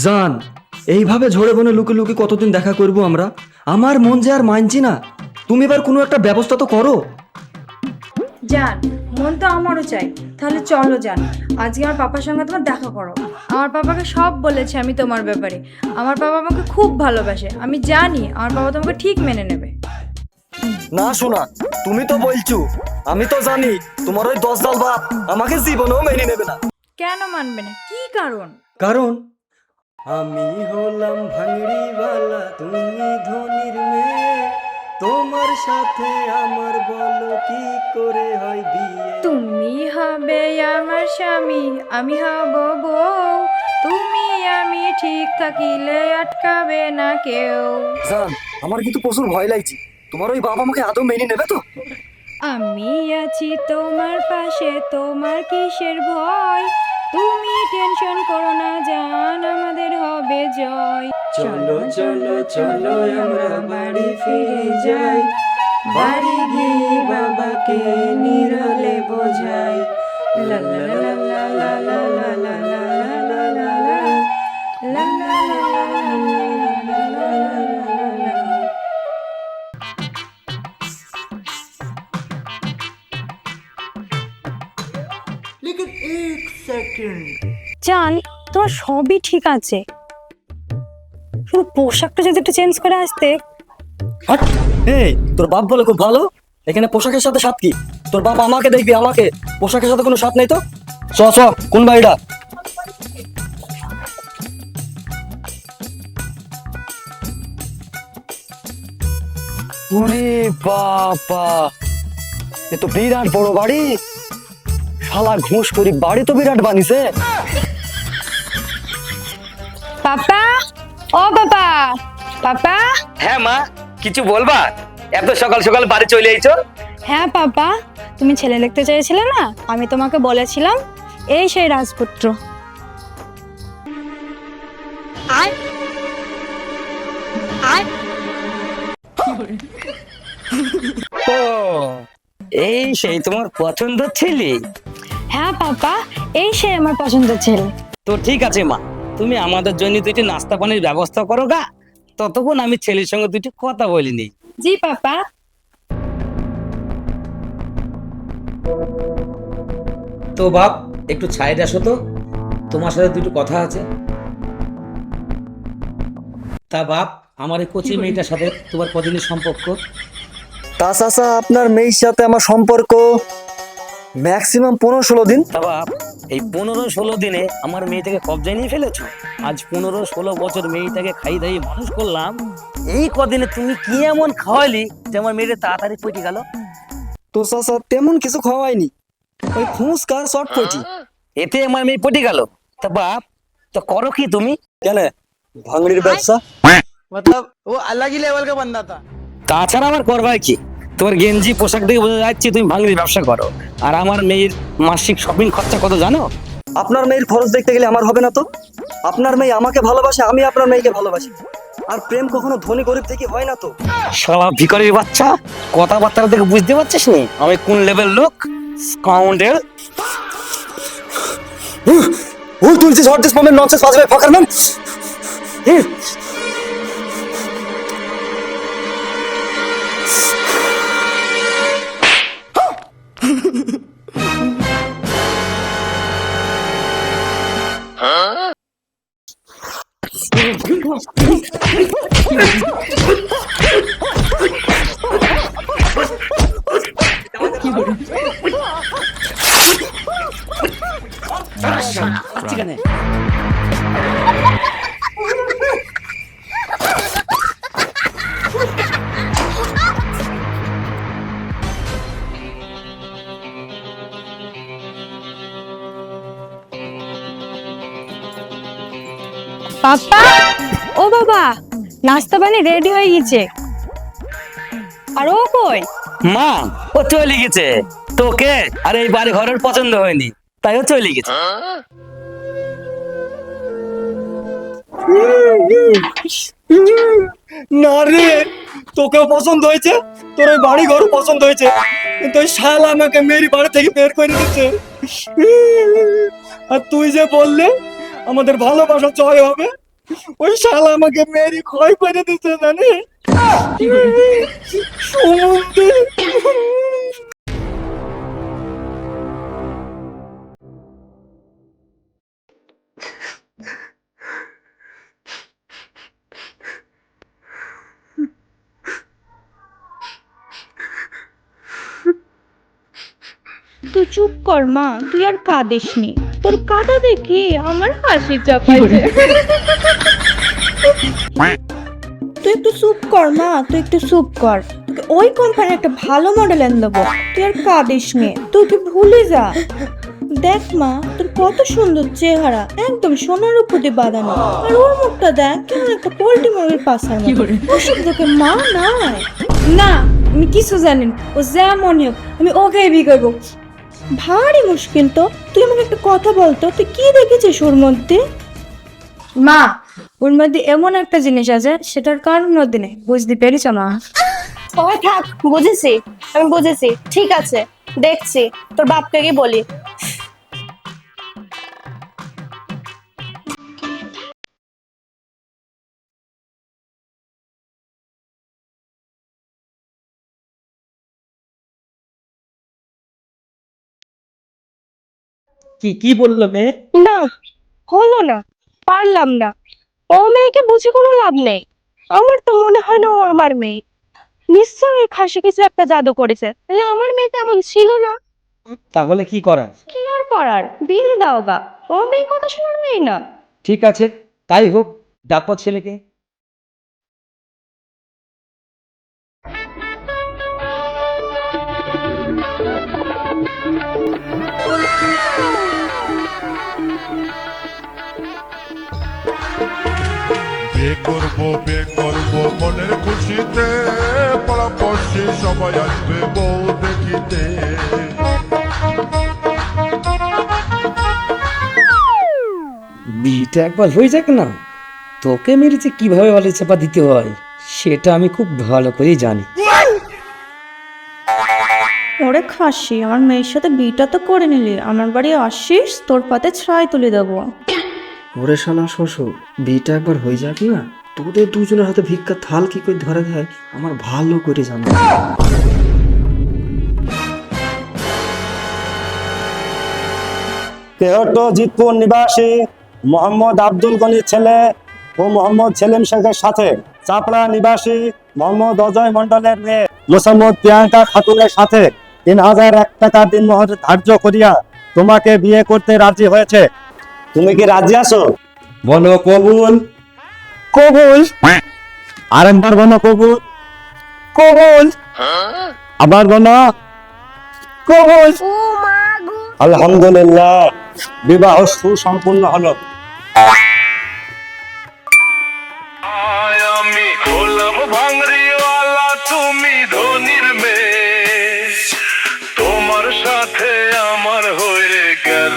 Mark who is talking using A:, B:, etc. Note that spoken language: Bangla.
A: জান, এইভাবে ঝড়ে বনে লুকে লুকে কতদিন দেখা করব আমরা? আমার মন যে আর মানছি না। তুমি এবার কোনো একটা ব্যবস্থা তো করো।
B: জান, মন তো আমারও চাই। তাহলে চলো জান, আজকে আমার পাপার সঙ্গে তোমার দেখা করো। আমার পাপাকে সব বলেছে আমি তোমার ব্যাপারে। আমার বাবা আমাকে খুব ভালোবাসে, আমি জানি আমার বাবা তোমাকে ঠিক মেনে নেবে।
A: না শোনা, তুমি তো বলছো, আমি তো জানি তোমার ওই 10 জাল বাপ আমাকে জীবনেও মেনে নেবে না।
B: কেন মানবে না? কি কারণ?
A: কারণ আমি হলাম ভাঙড়িওয়ালা, তুমি ধনির মেয়ে, তোমার সাথে আমার বলো কি করে হয় বিয়ে?
B: তুমি হবে আমার স্বামী, আমি হব বউ। তুমি আমি ঠিক থাকিলে আটকাবে না কেউ।
A: জান, আমার কিন্তু প্রচুর ভয় লাগছে। তোমার ওই বাবা আমাকে আদৌ মেনে নেবে তো?
B: আমি আছি তোমার পাশে, তোমার কিসের ভয়? তুমি টেনশন করো না জান, আমাদের হবে জয়।
A: চলো চলো চলো আমরা বাড়ি ফিরে যাই, বাড়ি গিয়ে বাবাকে নিরলে বোঝাই। লা লা লা লা লা লা লা লা লা লা লা লা লা লা
B: জান, তোমার সবই ঠিক আছে, শুধু পোশাকটা যদি একটু চেঞ্জ করে আসতে।
A: হাট! এই, তোর বাপ বলে খুব ভালো, এখানে পোশাকের সাথে সাথ কি? তোর বাপ আমাকে দেখবি, আমাকে। পোশাকের সাথে কোনো সাথ নেই তো। চ চ, কোন বাড়িটা? ওরে বাবা, এ তো বিরাট বড় বাড়ি। শালা ঘুষ করি বাড়ি তো বিরাট বানিছে।
B: পাপা, ও পাপা, পাপা।
C: হ্যাঁ মা, কিছু বলবা? এত সকাল সকাল বাড়ি চলে আইছো?
B: হ্যাঁ পাপা, তুমি ছেলে দেখতে চেয়েছিলে না, আমি তোমাকে বলেছিলাম, এই সেই রাজপুত্র।
C: ও, এই সেই তোমার পছন্দ ছেলে?
B: হ্যাঁ পাপা, এই সেই আমার পছন্দের ছেলে।
C: তো ঠিক আছে মা, তুমি আমাদের জন্য দুইটি নাস্তা পানির ব্যবস্থা করো গা, ততক্ষণ আমি ছেলের সঙ্গে দুইটি কথা বলি নি।
B: জি পাপা।
D: তো বাপ, একটু ছাইড আসো তো, তোমার সাথে দুটো কথা আছে। তা বাপ, আমার এই কচি মেয়েটার সাথে তোমার কদিনের সম্পর্ক?
A: তা চাচা, আপনার মেয়ের সাথে আমার সম্পর্ক ম্যাক্সিমাম 15-16 দিন।
C: তা বাপ, এই 15-16 দিনে আমার মেয়েটাকে কবজায় নিয়ে ফেলেছো। আজ 15-16 বছর মেয়েটাকে খাই দাই মানুষ করলাম, এই কদিনে তুমি কি এমন খাওয়ালি যে আমার মেয়েটা তাড়াতাড়ি পটে গেল?
A: তো চাচা, তেমন কিছু খাওয়াইনি, ওই ফুচকার চটপটি।
C: এতে আমার মেয়ে পটে গেল? তা বাপ, তো করো কি তুমি?
A: কেন? ভাঙড়ির ব্যবসা।
E: मतलब वो अलग ही लेवल का बंदा था।
C: তাছাড়া আমার করবার কি? তোমার গেঞ্জি পোশাক দেখে বোঝা যাচ্ছে তুমি ভাঙড়ির ব্যবসা করো। আর আমার মেয়ের মাসিক শপিং খরচা কত জানো?
A: আপনার মেয়ের খরচ দেখতে গেলে আমার হবে না তো? আপনার মেয়ে আমাকে ভালোবাসে, আমি আপনার মেয়েকে ভালোবাসি। আর প্রেম কখনো ধনী গরিব থেকে হয় না তো।
C: শালা ভিখারির বাচ্চা, কথাবার্তা দেখে বুঝতে পারছিস নি আমি কোন লেভেল লোক? Scoundrel.
A: Who told this hot this moment nonsense was my fucker man?
B: পাপা, ও বাবা, নাস্তা পানি রেডি হয়ে গেছে। আর ও কই?
C: মা, ও চলে গেছে। তোকে আর এই বাড়ি ঘরের পছন্দ হয়নি, তাই ও চলে গেছে।
A: না রে, তোকেও পছন্দ হয়েছে, তোর ওই বাড়ি ঘর পছন্দ হয়েছে, কিন্তু ওই শালা আমাকে মেরি বাড়ি থেকে বের করে দিচ্ছে। আর তুই যে বললে আমাদের ভালোবাসা জয় হবে,
E: ওই শালা আমাকে মেরে ক্ষয় করে দিতে জানে সমুদ্রে।
F: তুই চুপ কর মা, তুই আর কাঁদিস নি। তোর কাঁদা দেখে আমার হাসি চাপাইছে। তুই একটু চুপ কর মা, তুই একটু চুপ কর। তোকে ওই কোম্পানির একটা ভালো মডেল এনে দেবো, তুই আর কাঁদিস নি, তুই কি ভুলে যা। দেখ মা, তোর কত সুন্দর চেহারা, একদম সোনার উপর দিয়ে বাঁধানো। আর ওর মুখটা দেখ কেমন একটা পোল্ট্রি মুরগির পাশার মতো। ওসব তোকে মা নাই।
B: না, আমি কিছু জানেন, ও যেমন হোক আমি ওকেই বিয়ে করবো।
F: ভারী মুশকিল তো। তুই আমাকে একটা কথা বলতো, তুই কি দেখেছিস ওর মধ্যে?
B: মা, ওর মধ্যে এমন একটা জিনিস আছে সেটার কারণ মধ্যে নেই, বুঝতে পেরেছ না?
F: ও থাক, বুঝেছি, আমি বুঝেছি। ঠিক আছে, দেখছি তোর বাপকে কি বলি।
E: কি কি বললো মেয়ে?
F: না, হলো না, পারলাম না। ও মেয়েকে বুঝে কোনো লাভ নেই। আমার তো মনে হয় না ও আমার মেয়ে। নিশ্চয়ই খাসি কিছু একটা জাদু করেছে, তাহলে আমার মেয়ে তেমন ছিল না।
D: তাহলে কি করার?
F: কি আর করার, বিয়ে দাও গা। ও মেয়ে কথা শোনার মেয়ে না।
D: ঠিক আছে, তাই হোক, ডাকো ছেলেকে।
G: বিয়ে করবো মনের খুশিতে, পড়াপড়শি সবাই আসবে বউ দেখিতে।
D: বিয়েটা একবার হয়ে যাক না, তোকে মেরেছে কিভাবে বলে চাপা দিতে হয় সেটা আমি খুব ভালো করেই জানি।
F: ওরে খাসি, আমার মেয়ের সাথে বিয়েটা তো করে নিলি, আমার বাড়ি আসিস, তোর পাতে ছাই তুলে দেবো।
A: ওরে শালা শ্বশুর, বিয়েটা একবার হয়ে যাক না, তোদের দুজনের হাতে ভিক্ষা থাল কি করে ধরা যায় আমার ভালো করে জানা।
H: তেহট্ট জিতপুর নিবাসী মোহাম্মদ আব্দুল গনির ছেলে ও মোহাম্মদ সেলিম শেখের সাথে চাপড়া নিবাসী মোহাম্মদ অজয় মন্ডলের মেয়ে মোসাম্মদ প্রিয়াঙ্কা খাতুনের সাথে 3001 টাকা দিনমোহর ধার্য করিয়া তোমাকে বিয়ে করতে রাজি হয়েছে। তুমি কি রাজি আছো? বলো কবুল। কবুল। আরেকবার বলো কবুল। কবুল। আবার বলো কবুল। আলহামদুলিল্লাহ, বিবাহ সুসম্পূর্ণ হলো।
G: আমি হলাম ভাঙরিওয়ালা, তুমি ধনির মেয়ে, তোমার সাথে আমার হয়ে গেল